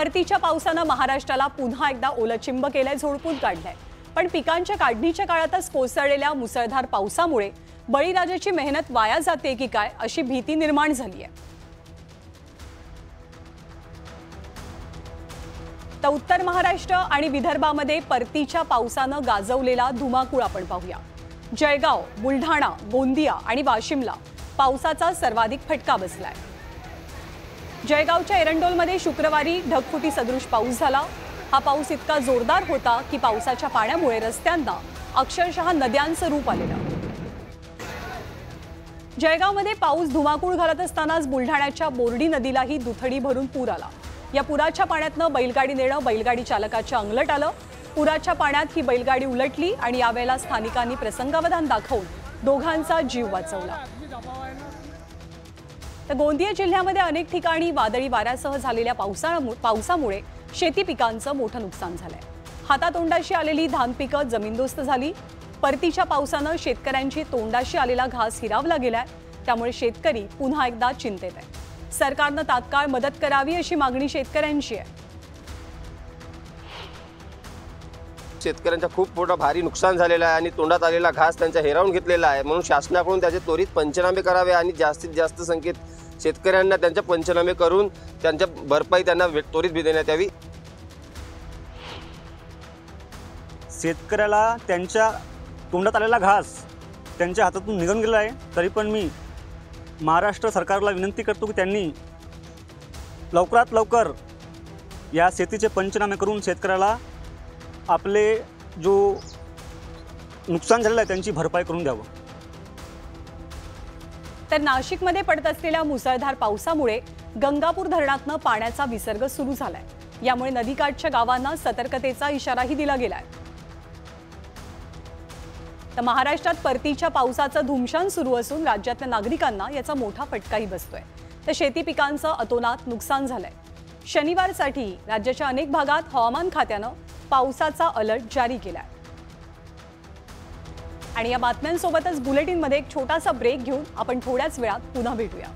परतीच्या पावसानं महाराष्ट्राला पुन्हा एकदा ओलचिंब केलंय, झोडपून काढलंय। पण पिकांच्या काढणीच्या काळातच कोसळलेल्या मुसळधार पावसामुळे बळीराजाची मेहनत वाया जाते की काय अशी भीती निर्माण झाली आहे। तर उत्तर महाराष्ट्र आणि विदर्भामध्ये परतीच्या पावसानं गाजवलेला धुमाकूळ आपण पाहूया। जळगाव, बुलढाणा, गोंदिया आणि वाशिमला पावसाचा सर्वाधिक फटका बसलाय। जळगावच्या एरंडोलमध्ये शुक्रवारी ढगफुटी सदृश पाऊस झाला। हा पाऊस इतका जोरदार होता की पावसाच्या पाण्यामुळे रस्त्यांना अक्षरशः नद्यांचं रूप आलेलं। जळगावमध्ये पाऊस धुमाकूळ घालत असतानाच बुलढाण्याच्या बोर्डी नदीलाही दुथडी भरून पूर आला। या पुराच्या पाण्यातनं बैलगाडी नेणं बैलगाडी चालकाच्या अंगलट आलं। पुराच्या पाण्यात ही बैलगाडी उलटली आणि यावेळेला स्थानिकांनी प्रसंगावधान दाखवून दोघांचा जीव वाचवला। तर गोंदिया जिल्ह्यामध्ये अनेक ठिकाणी वादळी वाऱ्यासह झालेल्या पावसामुळे शेती पिकांचं मोठं नुकसान झालंय। हातातोंडाशी आलेली धान पिकं जमीनदोस्त झाली। परतीच्या पावसानं शेतकऱ्यांची तोंडाशी आलेला घास हिरावला गेलाय, त्यामुळे शेतकरी पुन्हा एकदा चिंतेत आहे। सरकारनं तात्काळ मदत करावी अशी मागणी शेतकऱ्यांची आहे। शेतकऱ्यांचा खूप मोठा भारी नुकसान झालेला आहे आणि तोंडात आलेला घास त्यांचा हिरावून घेतलेला आहे, म्हणून शासनाकडून त्याचे त्वरित पंचनामे करावे आणि जास्तीत जास्त संख्येत शेतकऱ्यांना त्यांचे पंचनामे करून त्यांच्या भरपाई त्यांना त्वरित देण्यात यावी। शेतकऱ्याला त्यांच्या तोंडात आलेला घास त्यांच्या हातातून निघून गेला आहे, तरी पण मी महाराष्ट्र सरकारला विनंती करतो की त्यांनी लवकरात लवकर या शेतीचे पंचनामे करून शेतकऱ्याला आपले जो नुकसान झालेलं आहे त्यांची भरपाई करून द्यावं। तर नाशिकमध्ये पडत असलेल्या मुसळधार पावसामुळे गंगापूर धरणातनं पाण्याचा विसर्ग सुरू झालाय। यामुळे नदीकाठच्या गावांना सतर्कतेचा इशाराही दिला गेलाय। तर महाराष्ट्रात परतीच्या पावसाचं धुमशान सुरू असून राज्यातल्या नागरिकांना याचा मोठा फटकाही बसतोय। तर शेती पिकांचं अतोनात नुकसान झालंय। शनिवारसाठी राज्याच्या अनेक भागात हवामान खात्यानं पावसाचा अलर्ट जारी केलाय। आणि या बातम्यांसोबतच बुलेटिनमध्ये एक छोटासा ब्रेक घेऊन आपण थोड्याच वेळात पुन्हा भेटूया।